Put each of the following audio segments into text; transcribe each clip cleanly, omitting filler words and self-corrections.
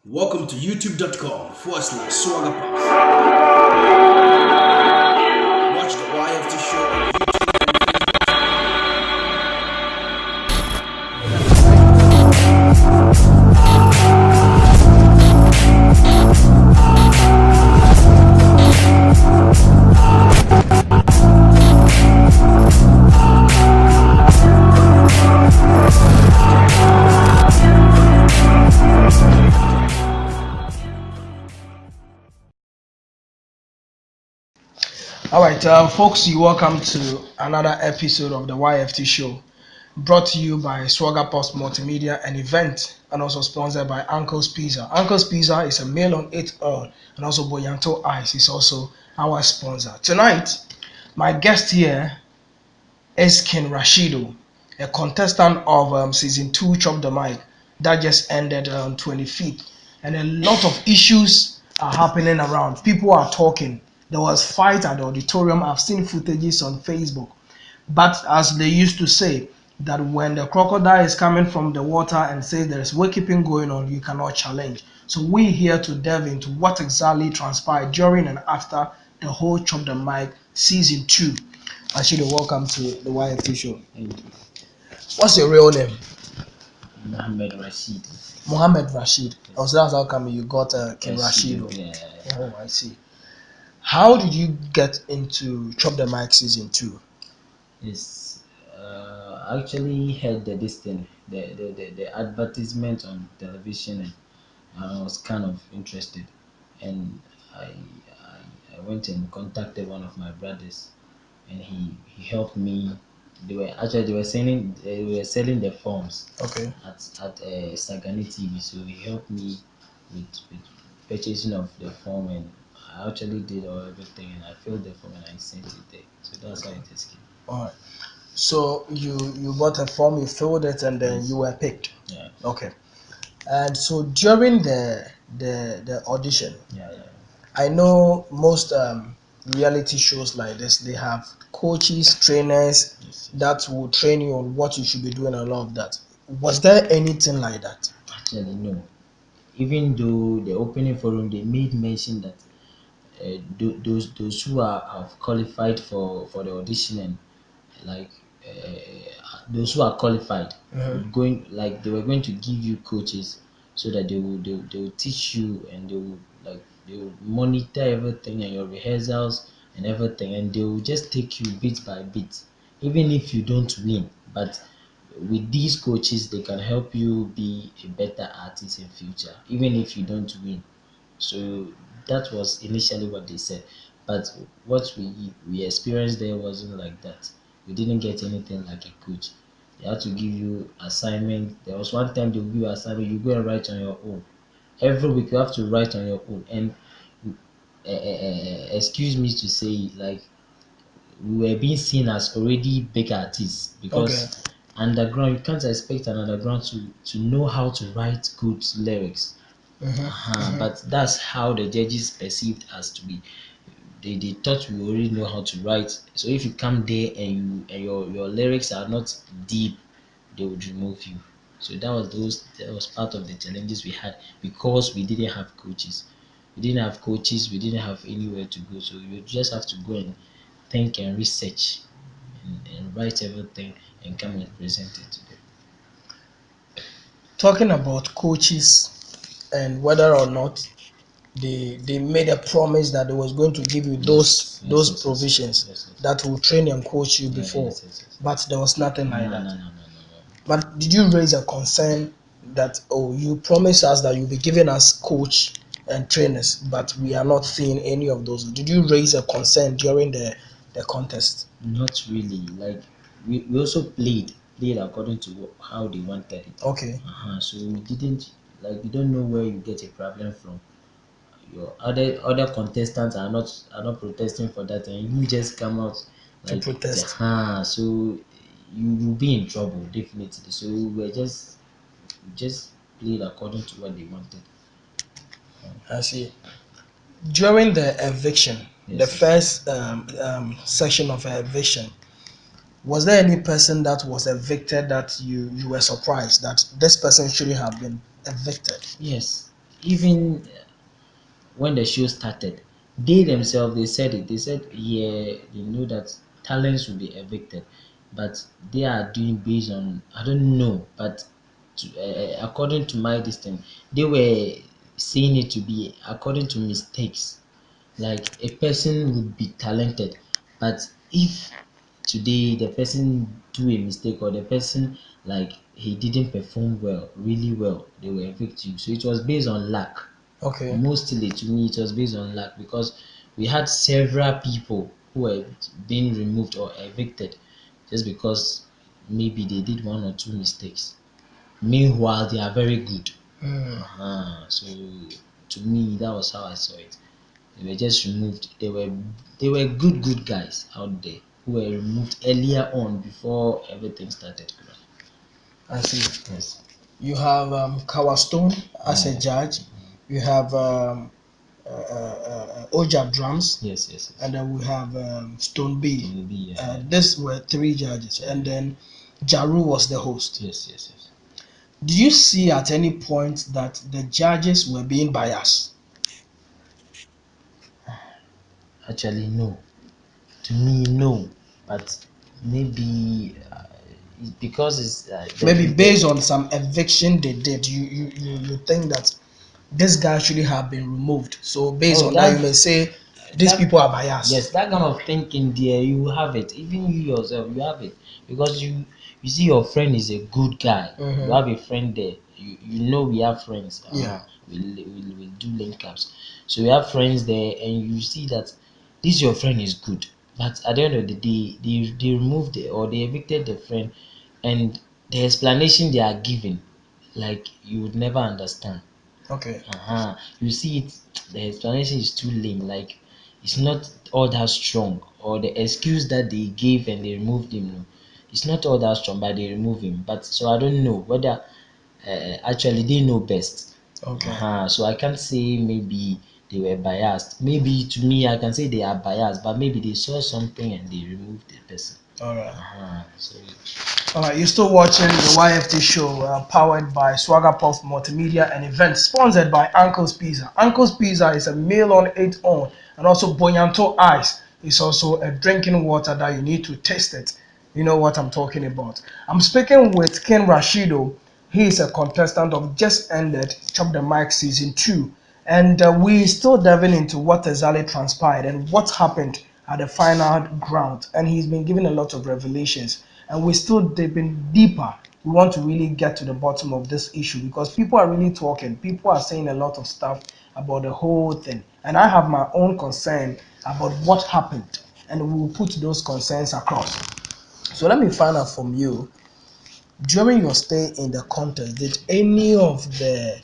Welcome to youtube.com/swaggerpuff. Watch the YFT show on YouTube and Facebook. All right, folks, you welcome to another episode of the YFT show, brought to you by Swagger Post Multimedia, an event, and also sponsored by Uncle's Pizza. Uncle's Pizza is a meal on its own, and also Boyanto Ice is also our sponsor. Tonight, my guest here is King Rashidoo, a contestant of season 2 Chop the Mic that just ended on 25th. And a lot of issues are happening around. People are talking. There was fight at the auditorium. I've seen footages on Facebook. But as they used to say, that when the crocodile is coming from the water and says there is wakekeeping going on, you cannot challenge. So we're here to delve into what exactly transpired during and after the whole Chop the Mic season 2. Rashidoo, welcome to the YFT show. Thank you. What's your real name? Mohammed Rashid. Mohammed Rashid. Oh, so that's how come you got King Rashidoo. Yeah. Oh, I see. How did you get into Chop the Mic season 2? Yes. I actually heard this thing, the advertisement on television, and I was kind of interested. And I went and contacted one of my brothers, and he helped me. They were selling the forms Okay. at Sagani TV, so he helped me with purchasing of the form, and I actually did everything, and I filled the form and I sent it there. So that's how it is. All right. So you bought a form, you filled it, and then you were picked. Yeah. Okay. And so during the audition, Yeah. I know most reality shows like this, they have coaches, trainers Yes. that will train you on what you should be doing and all of that. Was there anything like that? Actually, no. Even though the opening forum they made mention that those who have qualified for the audition, and like those who are qualified Mhm. would going like they were going to give you coaches so that they will teach you, and they will monitor everything and your rehearsals and everything, and they will just take you bit by bit, even if you don't win. But with these coaches they can help you be a better artist in future even if you don't win. So that was initially what they said, but what we experienced there wasn't like that. We didn't get anything like a coach. They had to give you assignment. There was one time they would give you assignment, you go and write on your own. Every week you have to write on your own, and excuse me to say, like, we were being seen as already big artists Okay. because underground, you can't expect an underground to know how to write good lyrics. But that's how the judges perceived us to be. They thought we already know how to write. So if you come there and your lyrics are not deep, they would remove you. So that was part of the challenges we had because we didn't have coaches. We didn't have coaches, we didn't have anywhere to go. So you just have to go and think and research and write everything and come and present it to them. Talking about coaches and whether or not they made a promise that they was going to give you those provisions Yes. that will train and coach you before, Yes. but there was nothing No, like no, that. no, no, no, no. But did you raise a concern that, oh, you promised us that you'll be giving us coach and trainers, but we are not seeing any of those? Did you raise a concern during the contest? Not really. Like we also played according to how they wanted it. Okay. So we didn't, like, you don't know where you get a problem from. Your other contestants are not protesting for that, and you just come out To like protest. so you'll be in trouble definitely. So we just played according to what they wanted. I see. During the eviction, the Yes. first section of eviction, was there any person that was evicted that you were surprised that this person shouldn't have been evicted? Yes. even when the show started, they themselves they said it. They said, yeah, they know that talents will be evicted, but they are doing based on I don't know, but according to my distance, they were saying it to be according to mistakes. Like a person would be talented, but if today the person do a mistake or the person like he didn't perform well, really well, they will evict you. So it was based on luck. Okay. Mostly to me, it was based on luck because we had several people who were being removed or evicted just because maybe they did one or two mistakes. Meanwhile, they are very good. So to me, that was how I saw it. They were just removed. They were good guys out there who were removed earlier on before everything started. I see. Yes. You have Kawastone as a judge. You have Oja Drums, Yes. and then we have Stone B. Stone B, yeah. These were three judges, and then Jaru was the host. Yes. Do you see at any point that the judges were being biased? Actually, no. To me, no. But maybe because it's Maybe based on some eviction they did, you think that this guy should have been removed. So based oh on that, you that may say these that people are biased. yes, that kind of thinking there, you have it. Even you yourself, you have it because you see your friend is a good guy. You have a friend there. You know we have friends. Yeah. We do link ups. So we have friends there, and you see that this your friend is good. But at the end of the day, they removed it or they evicted the friend, and the explanation they are giving, like you would never understand. Okay. You see it, the explanation is too lame. Like it's not all that strong, or the excuse that they gave and they removed him. No, it's not all that strong, but they remove him. But so I don't know whether actually they know best. Okay. So I can't say maybe they were biased. Maybe to me I can say they are biased, but maybe they saw something and they removed the person. All right. So All right. You're still watching the YFT show, powered by Swagger Pulse Multimedia and events, sponsored by Uncle's Pizza. Uncle's Pizza is a meal on its own, and also Boyanto Ice is also a drinking water that you need to taste it. You know what I'm talking about. I'm speaking with Ken Rashidoo. He is a contestant of just ended Chop the Mic season 2, and we still diving into what exactly transpired and what happened at the final ground. And he's been giving a lot of revelations, and we're still dipping deeper. We want to really get to the bottom of this issue because people are really talking. People are saying a lot of stuff about the whole thing, and I have my own concern about what happened, and we'll put those concerns across. So let me find out from you, during your stay in the contest, did any of the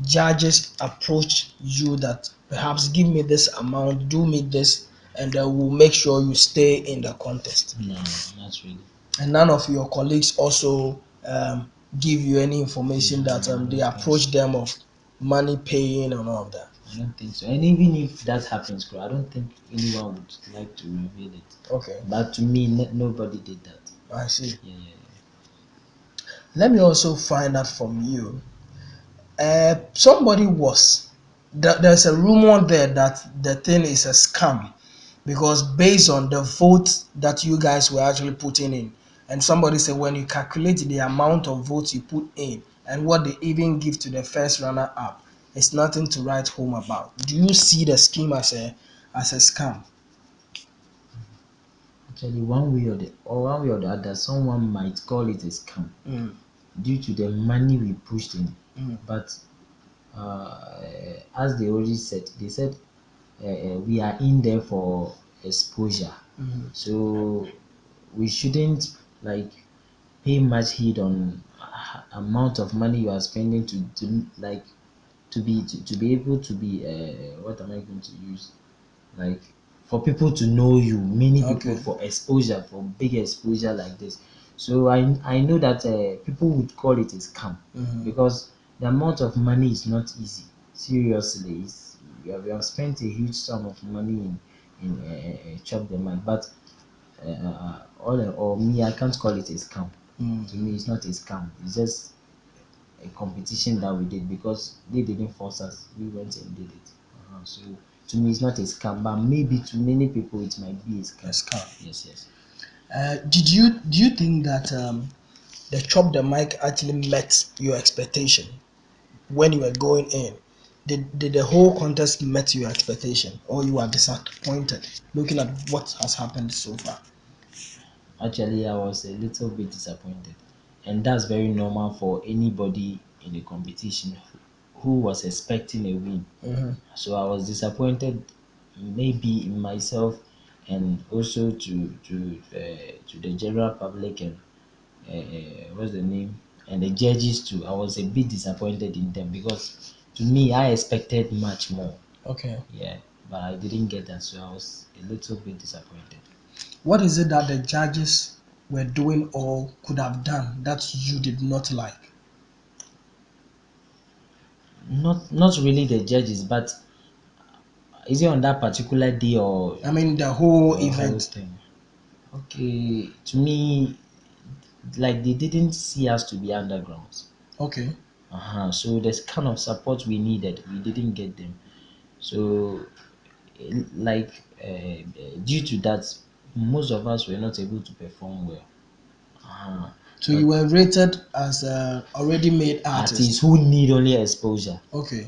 judges approach you that perhaps give me this amount, do me this, and we'll make sure you stay in the contest? no, not really. And none of your colleagues also give you any information No, that I they don't think so. approach them of money paying and all of that? I don't think so. And even if that happens, bro, I don't think anyone would like to reveal it. Okay, But to me, nobody did that. I see. Yeah. Let me also find out from you. Somebody was there's a rumor there that the thing is a scam because based on the votes that you guys were actually putting in, and somebody said when you calculate the amount of votes you put in and what they even give to the first runner up, it's nothing to write home about. Do you see the scheme as a scam? Actually, one way or the other, someone might call it a scam Mm, due to the money we pushed in. mm, But as they already said, they said we are in there for exposure. mm. So we shouldn't like pay much heed on amount of money you are spending to like to be able to be what am I going to use, like for people to know you, many people, Okay. for exposure, for big exposure like this. So I know that people would call it a scam Mhm. because the amount of money is not easy. Seriously, we have spent a huge sum of money in chop the mind, but all in all, me, I can't call it a scam. Mm. To me, it's not a scam. It's just a competition that we did because they didn't force us. We went and did it. So to me, it's not a scam, but maybe to many people it might be a scam. A scam. Yes, yes. Do you think that the chop the mic actually met your expectation when you were going in? Did the whole contest met your expectation, or you are disappointed looking at what has happened so far? Actually, I was a little bit disappointed, and that's very normal for anybody in the competition who was expecting a win. So I was disappointed, maybe in myself, and also to the general public and what's the name, and the judges too. I was a bit disappointed in them because to me I expected much more. Okay. Yeah, but I didn't get that, so I was a little bit disappointed. What is it that the judges were doing or could have done that you did not like? Not really the judges, but is it on that particular day or I mean, the whole the whole event. thing? Okay, to me, like they didn't see us to be undergrounds. Okay. So there's kind of support we needed, we didn't get them. So, like due to that, most of us were not able to perform well. So But you were rated as a already made artists artist. who need only exposure. Okay.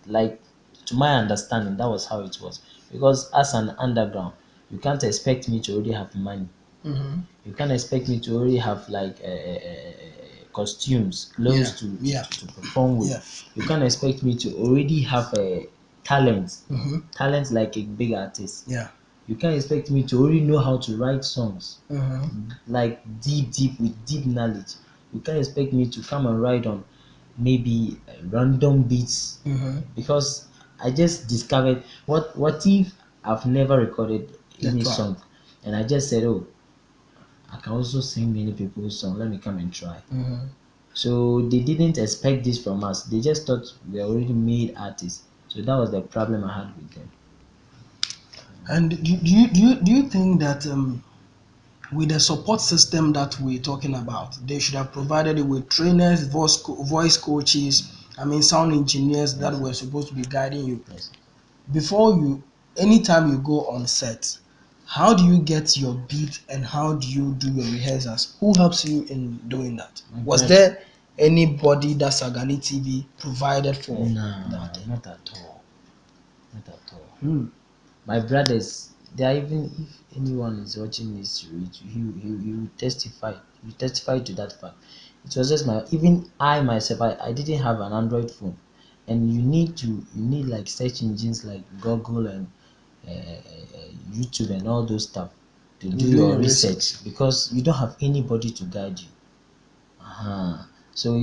Like to my understanding, that was how it was. Because as an underground, you can't expect me to already have money. Mm-hmm. You can't expect me to already have like costumes, Yeah. clothes Yeah. to perform with. Yeah. You can't expect me to already have a talent, Mm-hmm. talent like a big artist. Yeah. You can't expect me to already know how to write songs Mm-hmm. like deep with deep knowledge. You can't expect me to come and write on maybe random beats Mm-hmm. because I just discovered what if I've never recorded The any track. song and I just said, oh, I can also sing many people's song. Let me come and try. Mm-hmm. So they didn't expect this from us. They just thought we are already made artists. So that was the problem I had with them. And do you think that with the support system that we're talking about, they should have provided it with trainers, voice coaches, I mean, sound engineers that Yes, were supposed to be guiding you yes. before you, anytime you go on set. How do you get your beat and how do you do your rehearsals? Who helps you in doing that? My Was brother, there anybody that Sagani TV provided for nah, that? not at all. Not at all. Hmm. My brothers, they are even if anyone is watching this, he will testify. He will testify to that fact. It was just my even I myself. I didn't have an Android phone, and you need like search engines like Google and YouTube and all those stuff to You're do doing your your research. research because you don't have anybody to guide you. So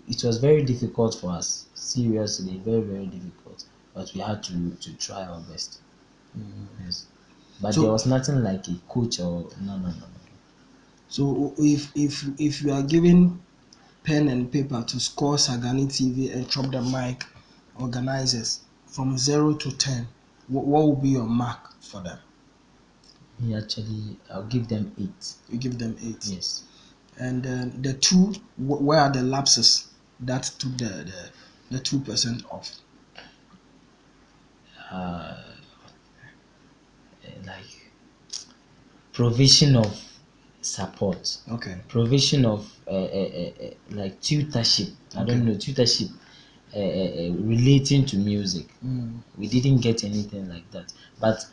it was very difficult for us. Seriously, very difficult. But we had to try our best. Yes. But there So was nothing like a coach or no. so if you are given pen and paper to score Sagani TV and Chop the Mic organizers from 0 to 10, what will be your mark for them? Me actually, I'll give them 8. You give them 8. Yes. And then the two, where are the lapses that took the 2% off? Like provision of support, Okay. provision of like tutorship. I Okay. don't know tutorship relating to music. Mm. We didn't get anything like that. But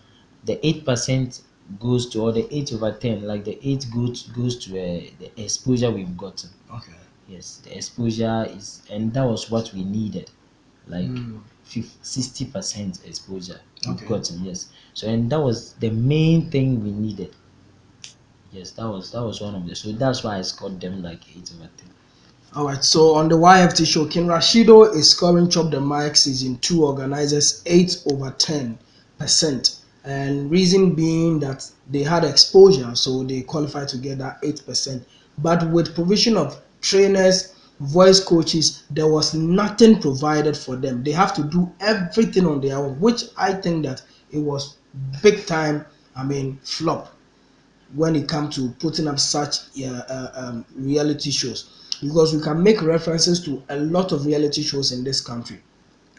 the 8% goes to, or the 8/10, like the 8 goes to the exposure we've gotten. Okay. Yes, the exposure is, and that was what we needed, like Mm. 60% exposure we've Okay. gotten. Yes, so and that was the main thing we needed. Yes, that was one of the. So that's why I scored them like 8/10. All right. So on the YFT show, King Rashidoo is scoring Chop the Mic season 2 organizers 8/10%. And reason being that they had exposure, so they qualified to get that 8%. But with provision of trainers, voice coaches, there was nothing provided for them. They have to do everything on their own, which I think that it was big time, I mean, flop when it comes to putting up such reality shows. because we can make references to a lot of reality shows in this country.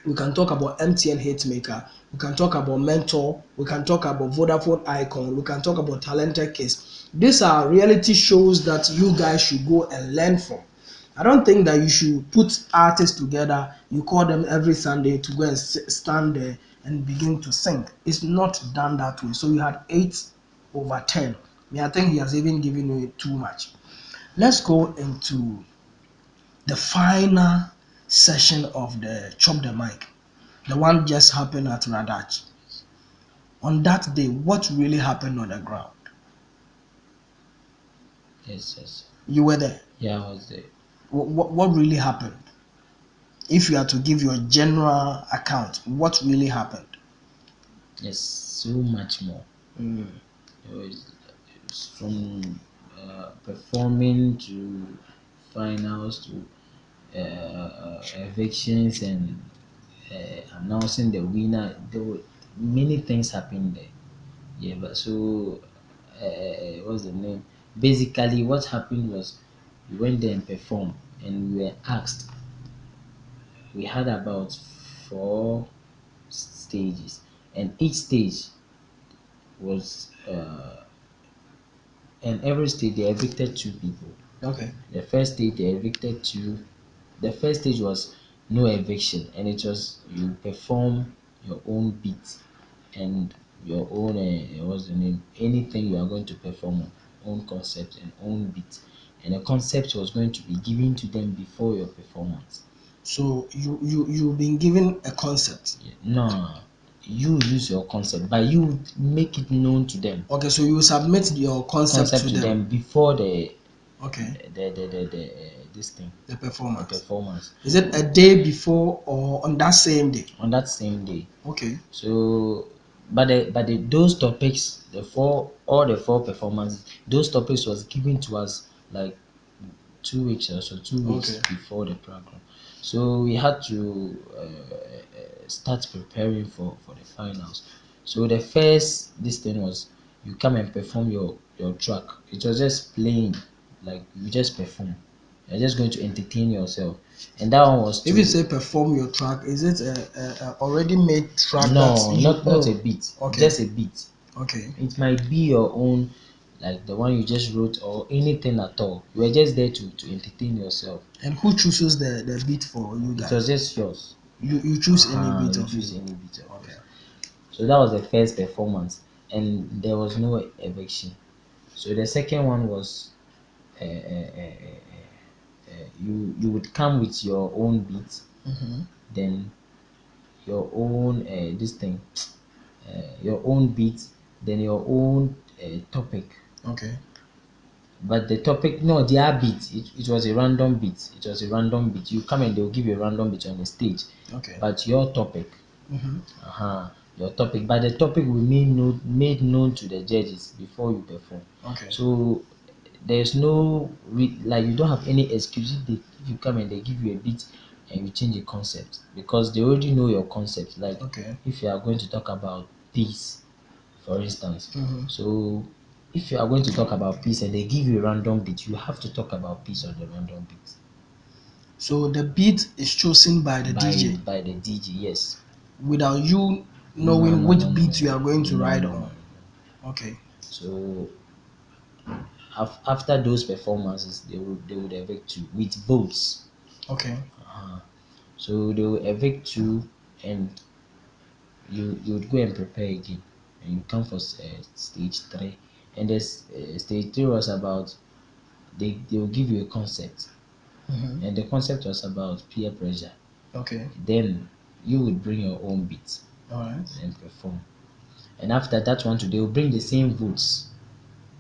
We can talk about MTN Hitmaker, we can talk about Mentor, we can talk about Vodafone Icon, we can talk about Talented Kids. These are reality shows that you guys should go and learn from. I don't think that you should put artists together, you call them every Sunday to go and stand there and begin to sing. It's not done that way. So you had 8/10. I think he has even given you too much. Let's go into the final session of the Chop the Mic. The one just happened at Radach. On that day, what really happened on the ground? Yes, yes. You were there. Yeah, I was there. What really happened? If you had to give your general account, what really happened? Yes, so much more. Mm. It was from performing to finals to evictions and announcing the winner. There were many things happened there. Yeah, but so what's the name? Basically, what happened was we went there and performed, and we were asked. We had about four stages, and each stage was and every stage they evicted two people. Okay. The first stage they evicted two. The first stage was no eviction, and it was you perform your own beat and your own what's the name? Anything you are going to perform on, own concept and own beat, and the concept was going to be given to them before your performance. So you've been given a concept. Yeah. No, you use your concept, but you make it known to them. Okay, so you submit your concept Concept to to them. them before the Okay, this thing, the the performance. performance Is it a day before or on that same day? on that same day. Okay. So, but those topics, the four all the four performances, those topics was given to us like 2 weeks or so, 2 weeks Okay. before the program. So we had to start preparing for the finals. So the first this thing was you come and perform your track. It was just plain, like you just perform. You're just going to entertain yourself, and that one was If you to say perform your track, is it a already made track that no, you not a oh beat, okay, just a beat. okay. It might be your own, like the one you just wrote or anything at all. You were just there to entertain yourself. And who chooses the beat for you It was guys? just yours. You choose any beat You of choose you. any beat of Okay. yours. So that was the first performance, and there was no eviction. So the second one was you would come with your own beat, Mm-hmm. then your own this thing, your own beat, then your own topic. Okay. But the topic, no, their beat, it was a random beat. It was a random beat. You come and they'll give you a random beat on the stage. Okay. But your topic, Mm-hmm. your topic, but the topic will be made known to the judges before you perform. Okay. So there's no like you don't have any excuse if you come and they give you a beat and you change the concept because they already know your concept. Like Okay. if you are going to talk about peace, for instance. Mm-hmm. So if you are going to talk about peace and they give you a random beat, you have to talk about peace on the random beat So the beat is chosen by the DJ by the DJ. Yes. without you No, knowing no, which no, no, beat you are going to no, ride no, no, on. no. Okay. So after those performances, they would evict you with votes. Okay. So they will evict you, and you would go and prepare again, and you come for stage three. And this stage three was about they will give you a concept, Mm-hmm. and the concept was about peer pressure. Okay. Then you would bring your own beat All right. and perform. And after that one, too, they will bring the same votes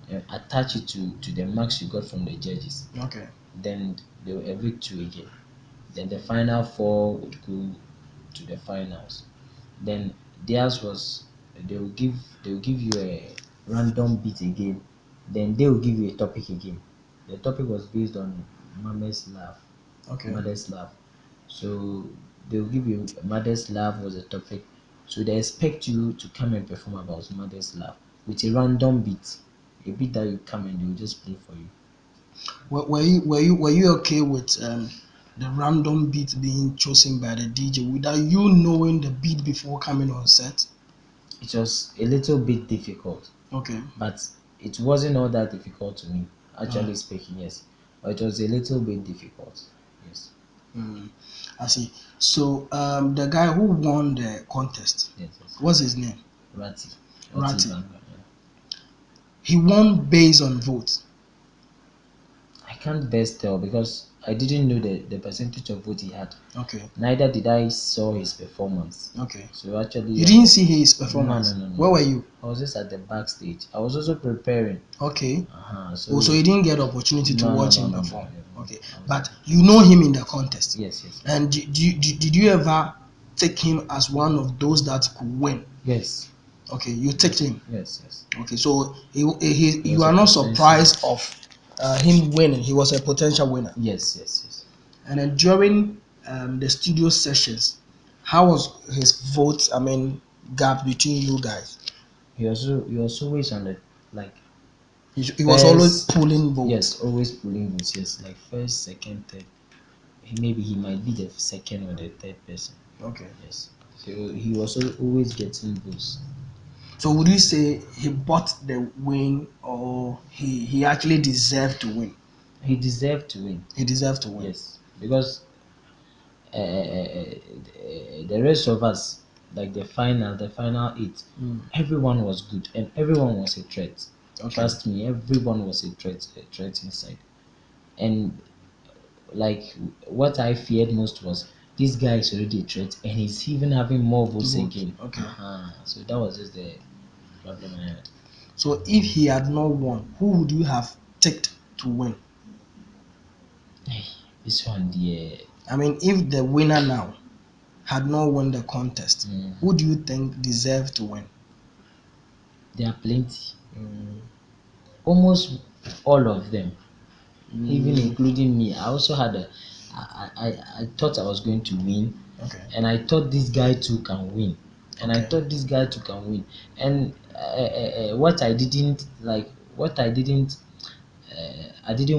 and attach it to the marks you got from the judges. Okay. Then they will evict you again. Then the final four would go to the finals. Then theirs was they will give they will give you a random beat again. Then they will give you a topic again. The topic was based on mama's love, Okay. mother's love. So they will give you mother's love was a topic. So they expect you to come and perform about mother's love with a random beat, a beat that you come and they will just play for you. Were you okay with the random beat being chosen by the DJ without you knowing the beat before coming on set? It was a little bit difficult, Okay. but it wasn't all that difficult to me. Uh, Actually speaking, yes, but it was a little bit difficult. Yes, mm, I see. So the guy who won the contest, yes, yes. what's his name? Ratty, Ratty Ratty. Banga. Yeah. He won based on votes. I can't best tell because I didn't know the percentage of vote he had. Okay. Neither did I saw his performance. Okay. So actually, You didn't see his no, no, performance. no, no, Where no. were you? I was just at the backstage. I was also preparing. Okay. Oh, so So you didn't get opportunity to no, no, watch no, him no, no, perform. no. Okay. I was But you know him in the contest. yes, yes, And did you ever take him as one of those that could win? yes, Okay, you take him. yes, yes. Okay, so He you was a are not potential. surprised of him winning. He was a potential winner. Yes, yes, yes. And then during the studio sessions, how was his vote? I mean, gap between you guys. He was always on the like He was always first. pulling votes. Yes, always pulling votes. Yes, like first, second, third. Maybe he might be the second or the third person. Okay. Yes. So he was always getting votes. So would you say he bought the win, or he actually deserved to win? He deserved to win. He deserved to win. Yes, because the rest of us, like the final eight, Mm. everyone was good and everyone was a threat. Okay. Trust me, everyone was a threat inside. And like what I feared most was this guy is already a threat and he's even having more votes Vote. again. Okay. So that was just the problem I had. So if he had not won, who would you have ticked to win? This one, the I mean, if the winner now had not won the contest, who do you think deserved to win? there are plenty. Almost all of them, even including me. I also had a. I thought I was going to win, Okay. and I thought this guy too can win, and I Okay. thought this guy too can win. And what I didn't like, what I didn't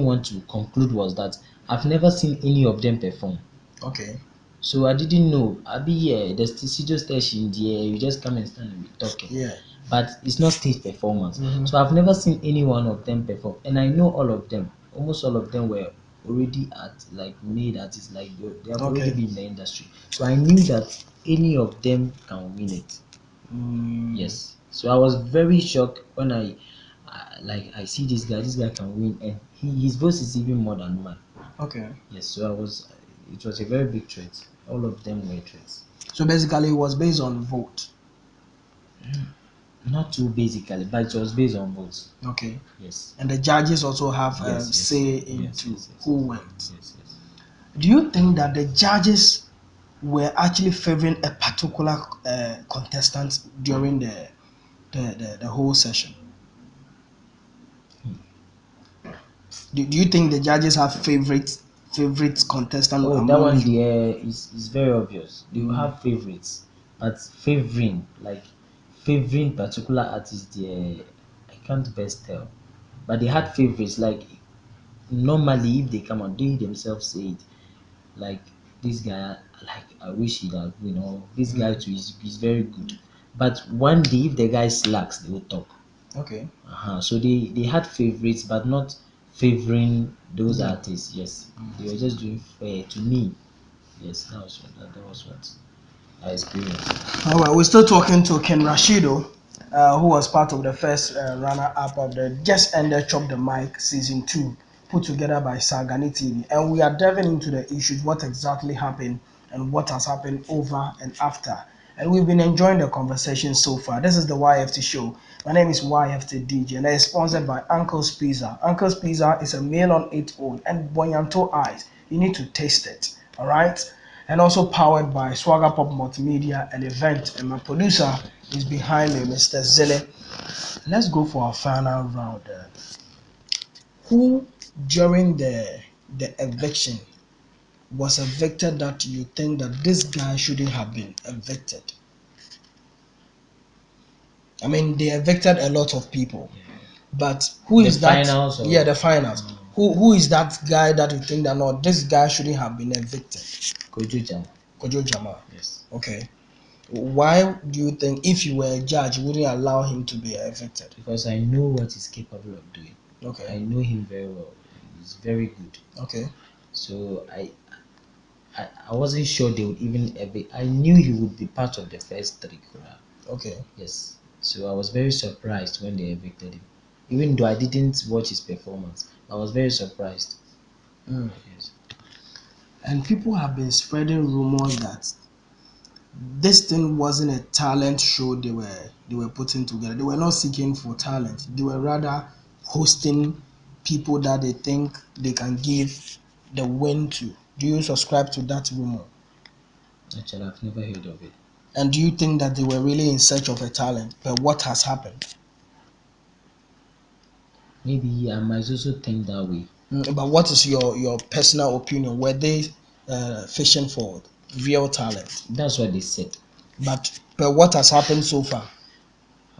want to conclude was that I've never seen any of them perform. Okay. So I didn't know. I be here, the studio station there, you just come and stand and be talking. Yeah. But it's not stage performance. Mhm. So I've never seen any one of them perform. And I know all of them. Almost all of them were already at like made artists, like they have already Okay. been in the industry. So I knew that any of them can win it. Mm. Yes. So I was very shocked when I see this guy can win and his voice is even more than mine. Okay. Yes, so it was a very big threat. All of them were threats. So basically, it was based on vote. Not too basically, but it was based on votes. Okay. Yes. And the judges also have Yes, yes. say Yes, into yes, yes. who went. Yes, yes. Do you think that the judges were actually favoring a particular contestant during the whole session? Do you think the judges have favorite contestant Oh, that among one you? there is very obvious. They will have favorites, but favoring particular artists there, I can't best tell. But they had favorites. Like normally, if they come out, they themselves say it. Like this guy, like I wish he'd have, this guy too is very good. But one day, if the guy slacks, they will talk. Okay. So they had favorites, but not favoring those Yeah. artists. Yes, they were just doing fair to me. Yes, that was what I experienced. All right, we're still talking to Ken Rashidoo, who was part of the first runner-up of the just ended Chop the Mic season 2, put together by Sagani TV, and we are delving into the issues, what exactly happened and what has happened over and after. And we've been enjoying the conversation so far. This is the YFT show. My name is YFT DJ, and it's sponsored by Uncle's Pizza. Uncle's Pizza is a meal on its own and Boyanto eyes. You need to taste it. All right, and also powered by Swagger Pop Multimedia and Event. And my producer is behind me, Mr. Zille. Let's go for our final round. Who during the eviction was evicted that you think that this guy shouldn't have been evicted? I mean, they evicted a lot of people, but who The is that? finals, Yeah, or the finals. Who is that guy that you think that no, this guy shouldn't have been evicted? Kojo Jam. Kojo Jama. Yes. Okay. Why do you think if you were a judge, you wouldn't allow him to be evicted? Because I know what he's capable of doing. I Okay. know him very well. He's very good. Okay. So I wasn't sure they would even evict. I knew he would be part of the first three. Kura. Okay. Yes. So I was very surprised when they evicted him. Even though I didn't watch his performance, I was very surprised. Mm. Yes. And people have been spreading rumors that this thing wasn't a talent show they were putting together. They were not seeking for talent. They were rather hosting people that they think they can give the win to. Do you subscribe to that rumor? Actually, I've never heard of it. And do you think that they were really in search of a talent? But what has happened? Maybe I might also think that way. But what is your personal opinion? Were they fishing for real talent? That's what they said. But what has happened so far?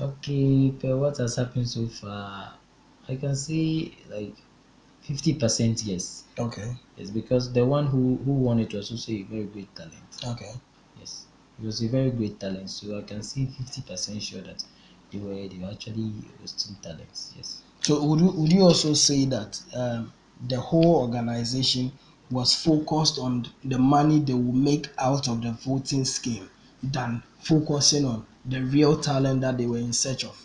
Okay, but what has happened so far? I can say like 50% yes. Okay. Yes, because the one who won it was also a very great talent. Okay. Yes, it was a very great talent. So I can say 50% sure that they were actually hosting talents. Yes. So would you also say that the whole organization was focused on the money they will make out of the voting scheme than focusing on the real talent that they were in search of?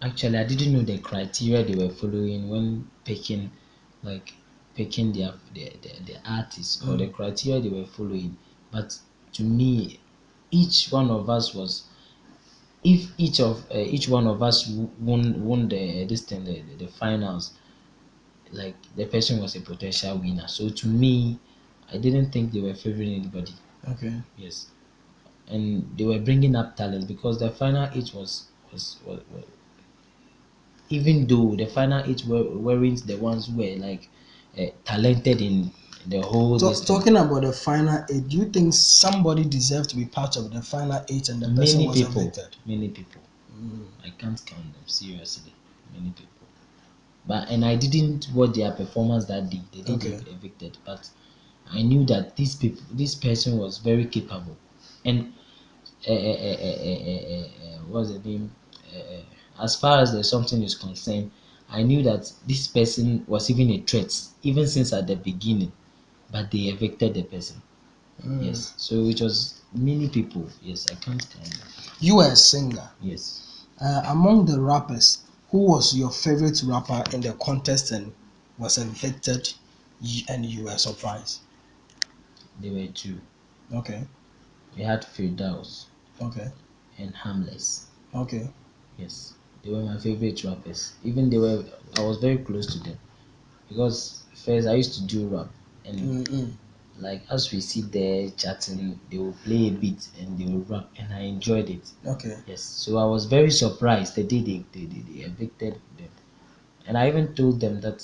Actually, I didn't know the criteria they were following when like picking their artists or the criteria they were following. But to me, each one of us was if each one of us won the this thing the finals, like the person was a potential winner. So to me, I didn't think they were favoring anybody. Okay. Yes, and they were bringing up talent because the final eight was even though the final eight weren't the ones who were like talented in the whole this thing. Talking about the final eight, do you think somebody deserved to be part of the final eight and the person Many was people, evicted? many people. I can't count them seriously. Many people. But and I didn't watch their performance that day. The day Okay. they evicted, but I knew that this person was very capable, and what's the name? As far as the something is concerned, I knew that this person was even a threat, even since at the beginning. But they evicted the person. Yes, so it was many people. Yes, I can't count them. You were a singer. Yes, Among the rappers, who was your favorite rapper in the contest and was evicted and you were surprised? there were two. Okay. We had Firdaus Okay. and Harmless. Okay. Yes, they were my favorite rappers. Even they were, I was very close to them because first I used to do rap, and Mm-mm. like as we sit there chatting, they will play a beat and they will rap, and I enjoyed it. Okay. Yes, so I was very surprised the day they evicted them, and I even told them that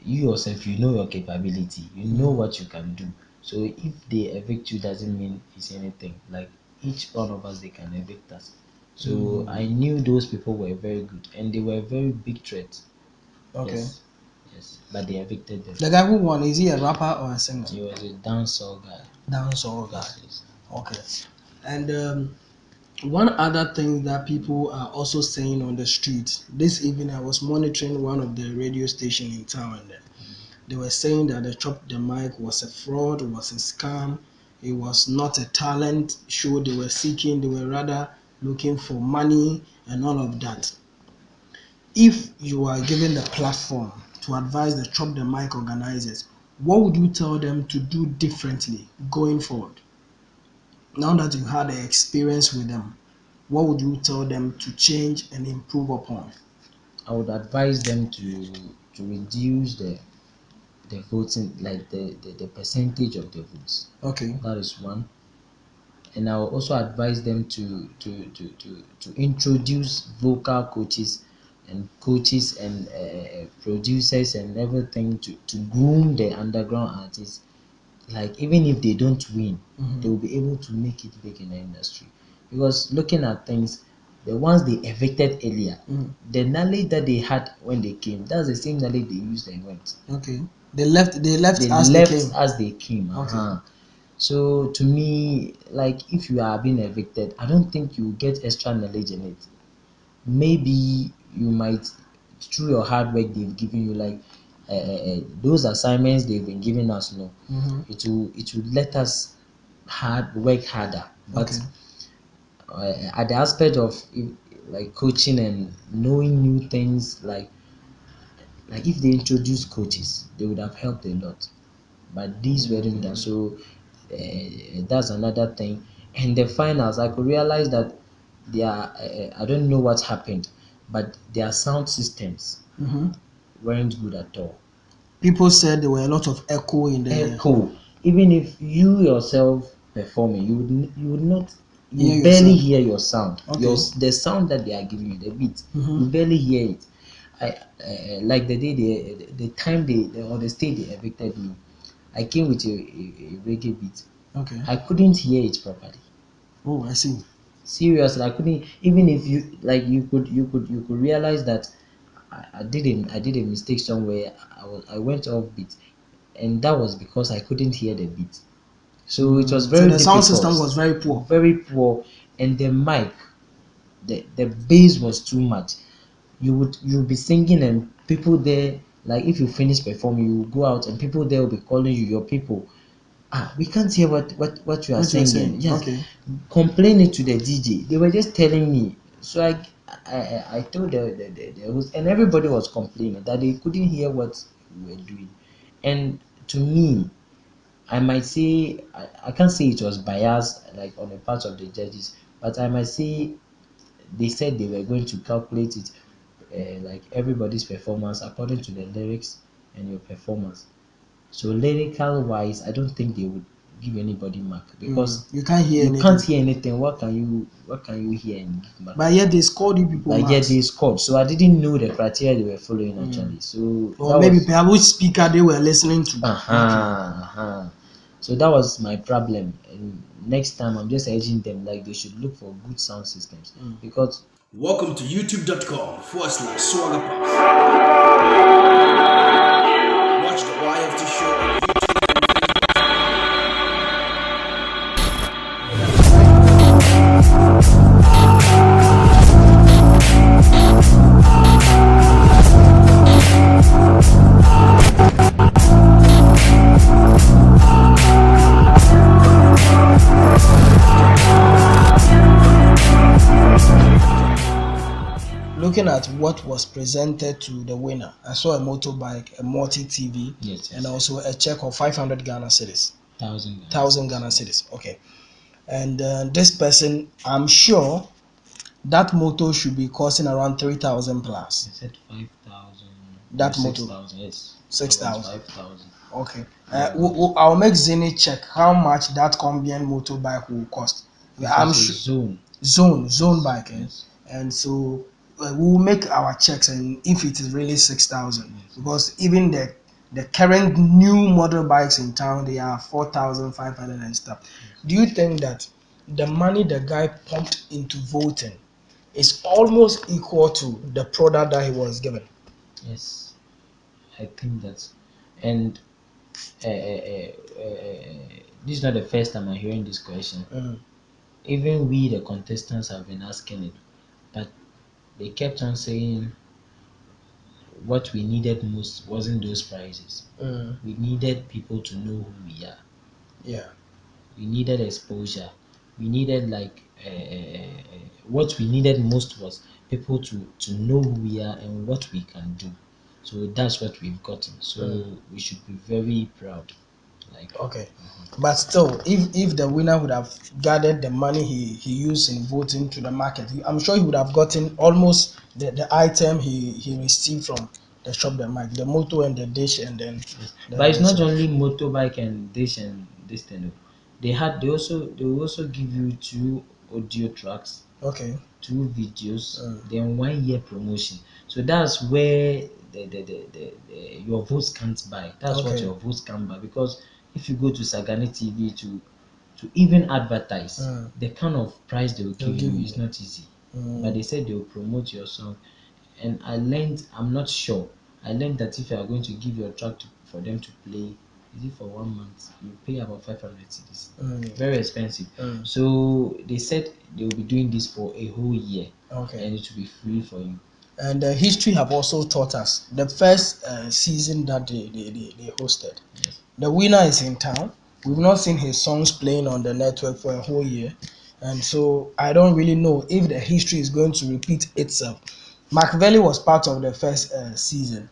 you yourself, you know your capability, you know what you can do. So if they evict you, doesn't mean it's anything. Like each one of us, they can evict us. So I knew those people were very good, and they were very big threats. Okay. Yes, yes, but they evicted them. The guy who won, is he a rapper or a singer? He was a dancehall guy. Dancehall guy. Yes, yes. Okay. And one other thing that people are also saying on the street, this evening I was monitoring one of the radio station in town, and they were saying that the Chop the Mic was a fraud, was a scam, it was not a talent show they were seeking, they were rather looking for money and all of that. If you are given the platform to advise the Chop the Mic organizers, what would you tell them to do differently going forward? Now that you had the experience with them, what would you tell them to change and improve upon? I would advise them to reduce the voting, like the percentage of the votes. Okay. That is one. And I will also advise them to introduce vocal coaches and producers and everything to groom the underground artists. Like even if they don't win, they will be able to make it big in the industry. Because looking at things, the ones they evicted earlier, Mm. the knowledge that they had when they came, that's the same knowledge they used and went. Okay. They left. They left They as they left came. as they came. Okay. So to me, like if you are being evicted, I don't think you get extra knowledge in it. Maybe you might, through your hard work they've given you, like those assignments they've been giving us, no, Mm-hmm. it will let us work harder. But Okay. at the aspect of like coaching and knowing new things, like if they introduced coaches, they would have helped a lot. But these weren't done. So that's another thing. And the finals, I could realize that I don't know what happened, but their sound systems Mm-hmm. weren't good at all. People said there were a lot of echo in the Echo. Even if you yourself performing, you would not, you hear barely yourself. hear your sound. Okay. The sound that they are giving you, the beat, Mm-hmm. you barely hear it. I like the day the time or the state they evicted me, I came with a reggae beat. Okay. I couldn't hear it properly. Oh, I see. Seriously, I couldn't. Even if you like, you could realize that I did a mistake somewhere. I went off beat, and that was because I couldn't hear the beat. So it was So very the sound difficult, system was very poor. very poor, and the mic, the bass was too much. You'll be singing and people there, like if you finish performing, you go out and people there will be calling you your people. We can't hear what you are What you are singing. saying? Yes, Okay. complaining to the DJ. They were just telling me. So I told the host, and everybody was complaining that they couldn't hear what we were doing. And to me, I might say I can't say it was biased like on the part of the judges, but I might say they said they were going to calculate it like everybody's performance according to the lyrics and your performance. So lyrical wise, I don't think they would give anybody mark because You can't hear you can't anything. hear anything. What can you hear and give mark? But yet they scored you people But yet marks. they scored. So I didn't know the criteria they were following actually. So Or that maybe was perhaps which speaker they were listening to. uh-huh, Okay. uh-huh. So that was my problem. And next time I'm just urging them like they should look for good sound systems because Welcome to youtube.com/swaggerpuff. Watch the YFT show on YouTube and Facebook. Looking at what was presented to the winner, I saw a motorbike, a multi TV, yes, and also a check of 500 Ghana cedis, 1,000 Ghana cedis. Okay. And this person, I'm sure that motor should be costing around 3,000 plus. I said 5,000 or That motor, 6,000. Yes, that was 6,000. 5,000. Okay. Yeah, I'll make Zini check how much that Colombian motorbike will cost. it I'm was a sure zone. zone bike, Yes, and so we'll make our checks, and if it is really 6,000, yes, because even the current new model bikes in town, they are 4,500 and stuff. Do you think that the money the guy pumped into voting is almost equal to the product that he was given? yes. I think that's, and this is not the first time I'm hearing this question. Mm, Even we, the contestants, have been asking it, but they kept on saying what we needed most wasn't those prizes. mm, We needed people to know who we are. yeah. We needed exposure. We needed like what we needed most was people to know who we are and what we can do. So that's what we've gotten. Mm. So we should be very proud. Like Okay, but still, if the winner would have gathered the money he used in voting to the market, I'm sure he would have gotten almost the item he received from the shop, the motor and the dish, and then yes. But it's the not so. only motorbike and this and this thing. Oh. They will also give you two audio tracks, Okay. two videos, Mm. then 1 year promotion. So that's where your votes can't buy. That's what Okay. your votes can't buy because if you go to Sagani TV to even advertise, Mm. the kind of price they will They'll give give you you. is not easy. but they said they'll promote your song. And I learned, I'm not sure, I learned that if you are going to give your track for them to play, is it for 1 month, you pay about 500 cedis. Very expensive. So they said they will be doing this for a whole year, Okay. and it will be free for you. And history have also taught us the first season that they hosted. Yes. The winner is in town. We've not seen his songs playing on the network for a whole year. And so I don't really know if the history is going to repeat itself. Machiavelli was part of the first season.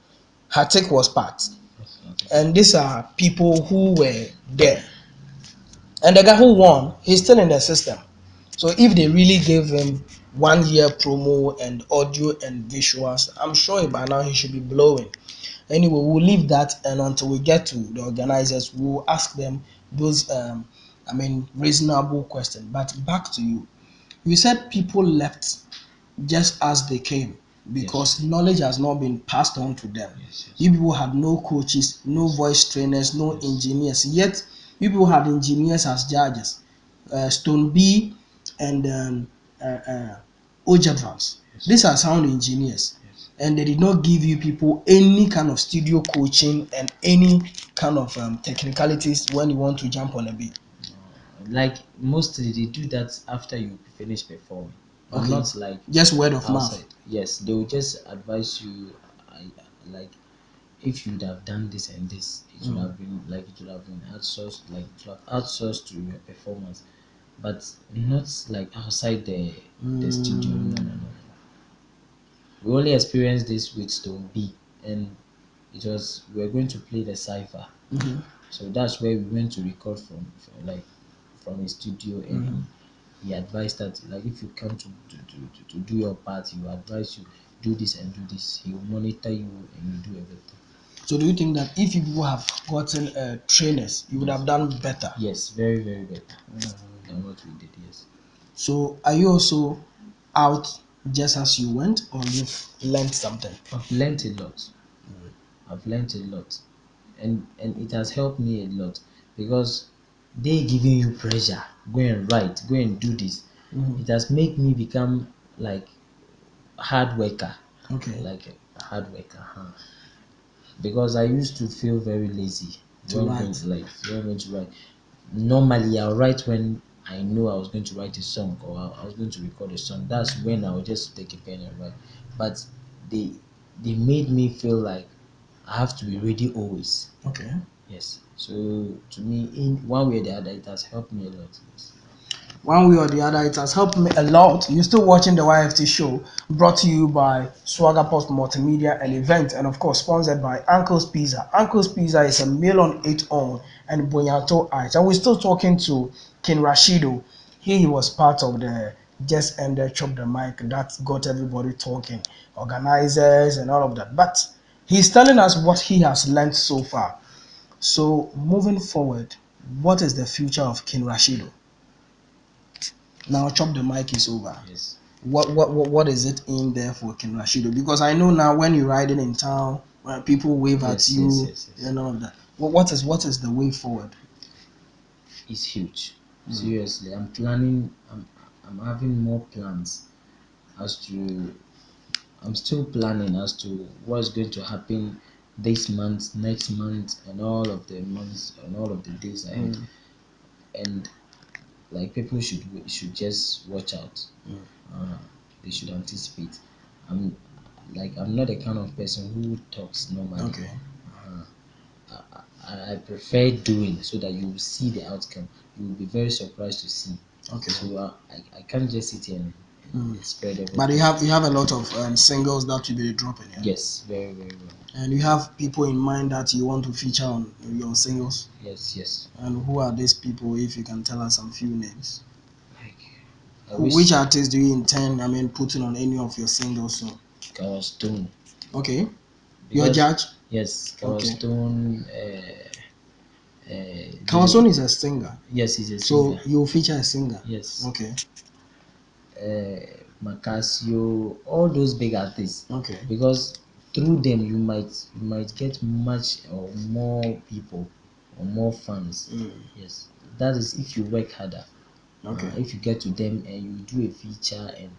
Hatik was part. Yes, okay. And these are people who were there. And the guy who won, he's still in the system. So if they really gave him 1 year promo and audio and visuals, I'm sure by now he should be blowing. Anyway, we'll leave that, and until we get to the organizers, we'll ask them those reasonable questions. But back to you. You said people left just as they came because knowledge has not been passed on to them. Yes, yes. You people had no coaches, no voice trainers, no engineers. Yet you people had engineers as judges. Stone B and Ojabvans. These are sound engineers. Yes. And they did not give you people any kind of studio coaching and any kind of technicalities when you want to jump on a beat. Like mostly they do that after you finish performing, but Okay. not like Just word of outside. mouth. Yes, they will just advise you. Like if you'd have done this and this, it would have been like it would have been outsourced, like it would have outsourced to your performance, but not like outside the studio. No, no, no, no. We only experienced this with Stone B, and it was we were going to play the cipher. So that's where we went to record from a studio, and he advised that like if you come to do your part, he will advise you do this and do this. He will monitor you and you do everything. So do you think that if you people have gotten trainers, you would have done better? Yes, very very better than what we did. Yes. So are you also out just as you went, or you've learned something? I've learned a lot. I've learned a lot, and it has helped me a lot because they giving you pressure. Go and write. Go and do this. It has made me become like hard worker. Okay. Like a hard worker. Because I used to feel very lazy To when write. going to when going to write. Normally, I'll write when I know I was going to write a song or I was going to record a song. That's when I would just take a pen and write. But they they made me feel like I have to be ready always. Okay. Yes. So to me, in one way or the other, it has helped me a lot. Yes. One way or the other, it has helped me a lot. You're still watching the YFT show, brought to you by Swagger Post Multimedia and Event, and of course sponsored by Uncle's Pizza. Uncle's Pizza is a meal on its own and Bonyato Ice. And we're still talking to King Rashidoo. He was part of the Just Ended Chop the Mic that got everybody talking, organizers and all of that. But he's telling us what he has learned so far. So moving forward, what is the future of King Rashidoo? Now chop the mic is over. Yes. What is it in there for King Rashidoo? Because I know now when you're riding in town, when people wave Yes, at you yes. and all of that. What is the way forward? It's huge. Seriously, I'm planning. I'm having more plans as to I'm still planning as to what's going to happen this month, next month, and all of the months and all of the days ahead. And like people should just watch out. Uh, they should anticipate. I'm I'm not the kind of person who talks normally. Okay. I prefer doing so that you will see the outcome. You will be very surprised to see. Okay. So I can't just sit here and spread everything. But you have a lot of singles that you'll be dropping, yeah? Yes, very very well. And you have people in mind that you want to feature on your singles. Yes. And who are these people? If you can tell us some few names. Like I wish Which artists do you intend? Putting on any of your singles soon? Stone. Okay. Your judge? Yes, Okay. Stone. Kawason is a singer. Yes, he's a So singer. you feature a singer. Yes. Okay. Macasio, all those big artists. Okay. Because through them you might get much or more people or more fans. Yes, that is if you work harder. Okay. If you get to them and you do a feature and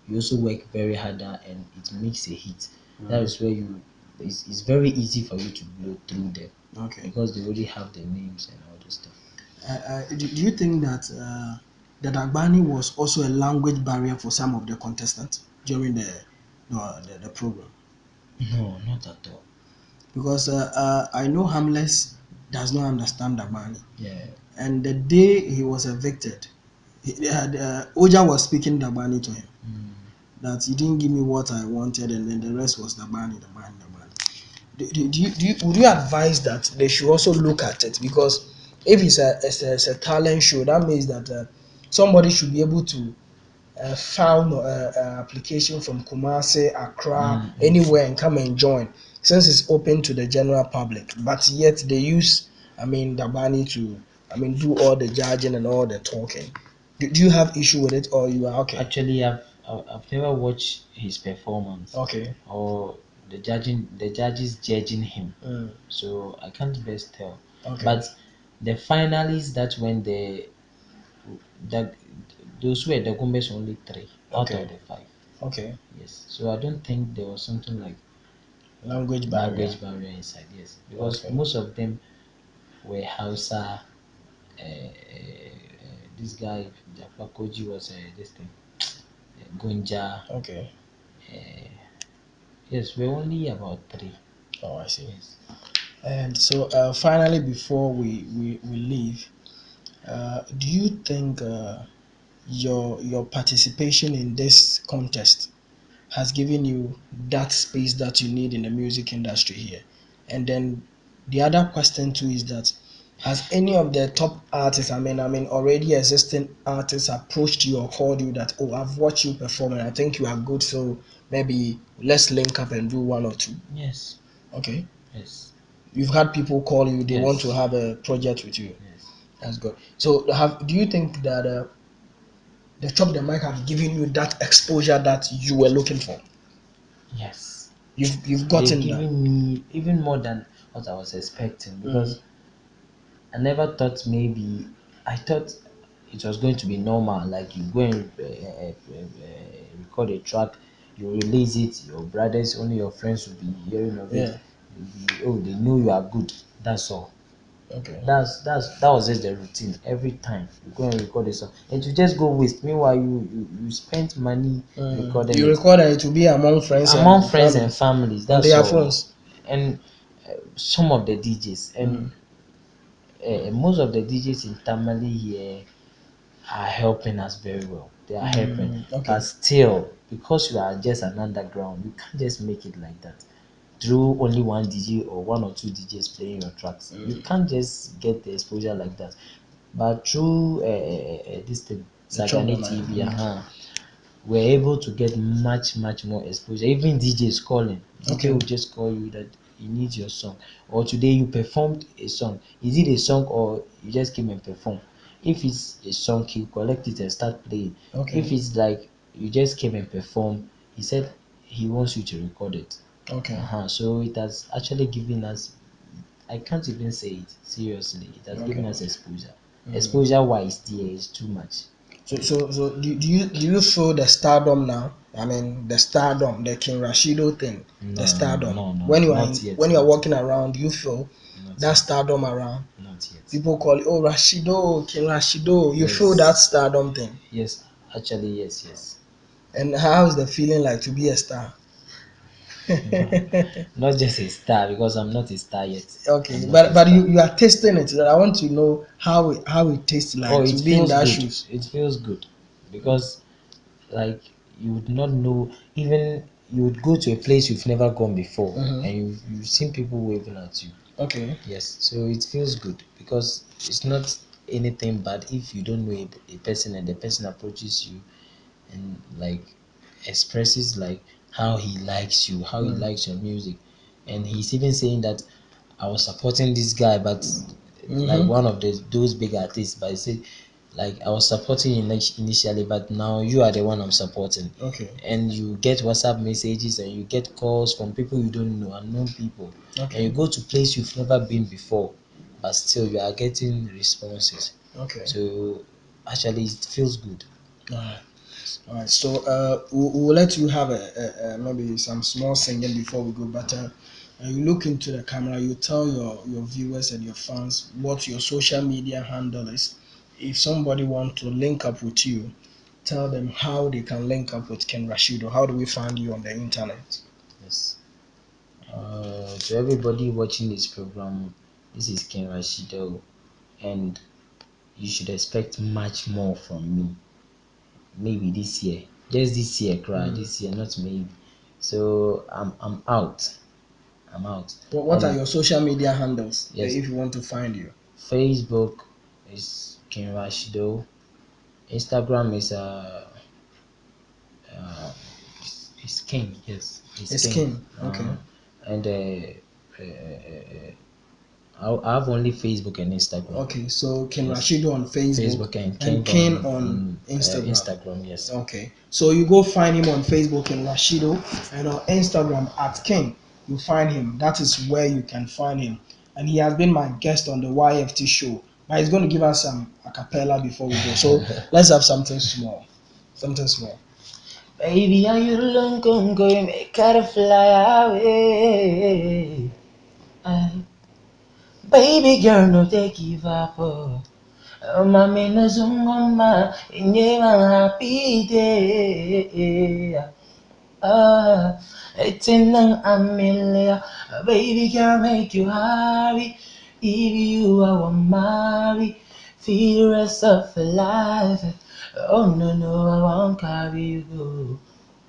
you also work very harder and it makes a hit. That is where it's very easy for you to blow through them Okay. because they already have the names and all this stuff. Do you think that that Agbani was also a language barrier for some of the contestants during the program? No, not at all. Because I know Hamlet does not understand Agbani, Yeah. and the day he was evicted, Oja was speaking Dagbani to him Mm. that he didn't give me what I wanted, and then the rest was Dagbani, Dagbani, Dagbani. Would you advise that they should also look at it? Because if it's a talent show, that means that somebody should be able to file application from Kumasi, Accra, anywhere and come and join, since it's open to the general public. But yet they use, Dabani to, do all the judging and all the talking. Do you have issue with it, or you are okay? Actually, I've never watched his performance Okay. or the judges judging him, Mm. so I can't best tell. Okay. But the finalists that when the those were the Gombes only three out Okay. of the five. Okay. Yes, so I don't think there was something like Language barrier. language barrier inside. Yes, because Okay. most of them were Hausa. This guy Japakoji was this thing Gunja. Okay. Yes, we're only about three. Oh, I see. Yes. And so, finally, before we leave, do you think your participation in this contest has given you that space that you need in the music industry here? And then the other question too is that, has any of the top artists, already existing artists, approached you or called you that, oh, I've watched you perform and I think you are good, so maybe let's link up and do one or two? Yes. Okay. Yes. You've had people call you, they want to Yes. have a project with you. Yes. That's good. So, do you think that the top the mic have given you that exposure that you were looking for? Yes. You've They've gotten that. given me even more than what I was expecting Mm. because I never thought maybe I thought it was going to be normal. Like you go and record a track, you release it, your brothers, only your friends will be hearing of it. Yeah. Oh, they know you are good. That's all. Okay. That was just the routine. Every time you go and record a song, and to just go waste. Meanwhile, you spent money recording You it record it to be among friends among and friends and families families. on That's their all. phones. And some of the DJs and Mm. most of the DJs in Tamale here are helping us very well. They are helping, but Okay. still, because you are just an underground, you can't just make it like that. Through only one DJ or one or two DJs playing your tracks, you can't just get the exposure like that. But through this thing, The chop the Sagani mic. TV, we're able to get much more exposure. Even DJs calling, DJ Okay. will just call you that he needs your song, or today you performed a song. Is it a song or you just came and perform? If it's a song, he'll collect it and start playing. Okay. If it's like you just came and perform, he said he wants you to record it. Okay. So it has actually given us, I can't even say it seriously, it has given Okay. us exposure. Exposure wise, there is too much. So do you feel the stardom now? The stardom, the King Rashidoo thing, the stardom. When you are Not yet, when you are not walking yet, around, do you feel not that yet, stardom around? not yet. People call you, oh, Rashidoo, King Rashidoo. You feel that Yes, stardom thing. yes, actually, yes, yes. And how is the feeling like to be a star? Not just a star because I'm not a star yet. Okay, I'm not but a but star. you are tasting it. I want to know how it tastes Oh, like to it be in feels that good. shoes. It feels good because like you would not know, even you would go to a place you've never gone before Mm-hmm. and you've seen people waving at you. Okay. Yes, so it feels good because it's not anything bad if you don't know a person and the person approaches you and like expresses like how he likes you, how he Mm. likes your music, and he's even saying that I was supporting this guy, but like Mm-hmm. one of those big artists, but he said like I was supporting you initially, but now you are the one I'm supporting, Okay. and you get WhatsApp messages and you get calls from people you don't know, unknown people, and you Okay. go to place you've never been before, but still you are getting responses. Okay. So actually, it feels good. Alright. All right, so we'll let you have maybe some small singing before we go. But you look into the camera, you tell your viewers and your fans what your social media handle is. If somebody want to link up with you, tell them how they can link up with Ken Rashidoo. How do we find you on the internet? Yes. To everybody watching this program, this is Ken Rashidoo, and you should expect much more from me. Maybe this year, just this year, cry this year, not maybe. So I'm out. I'm out. What are And your social media handles yes, if you want to find you? Facebook is Ken Rashidoo. Instagram is it's King. Yes, it's It's King. King. Okay. And I have only Facebook and Instagram. Okay, so Ken Yes, Rashidoo on Facebook Facebook and and King Ken on on Instagram. Instagram. Yes. Okay, so you go find him on Facebook and Rashidoo, and on Instagram at King. You find him. That is where you can find him. And he has been my guest on the YFT show. But he's going to give us some a cappella before we go. So let's have something small. Something small. Baby, are you alone? Go make her fly away. Baby girl, no take give up. Mami no zungoma, inye happy day. It's in an Amelia, baby girl, make you happy. If you are one marry, feel the rest of your life. Oh no, no, I won't carry you go.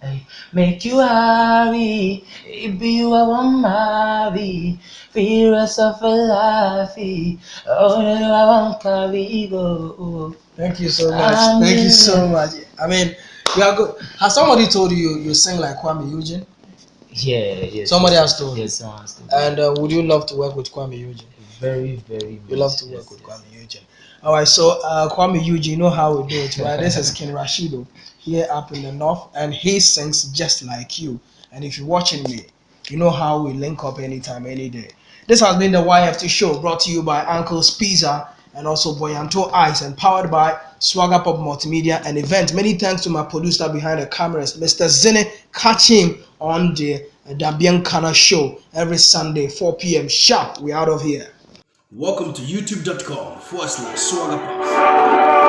Hey, make you happy. If you are one marry, feel the rest of your life. Oh no, no, I won't carry you go. Thank you so much. Thank you so much. I mean, you are good. Has somebody told you you sing like Kwame Eugene? Yeah, yes. Somebody Yes, has told you. yes, someone has told me. And would you love to work with Kwame Eugene? Very, very You much. love to work Yes, with yes. Kwame Eugene. All right, so Kwame Eugene, you know how we do it, right? This is King Rashidoo here up in the north, and he sings just like you. And if you're watching me, you know how we link up anytime, any day. This has been the YFT show brought to you by Uncle's Pizza and also Boyanto Ice and powered by Swagger Pop Multimedia and Event. Many thanks to my producer behind the cameras, Mr. Zine. Catch him on the Dabian Kana show every Sunday, 4 p.m. sharp. We're out of here. Welcome to youtube.com/swaggerpops.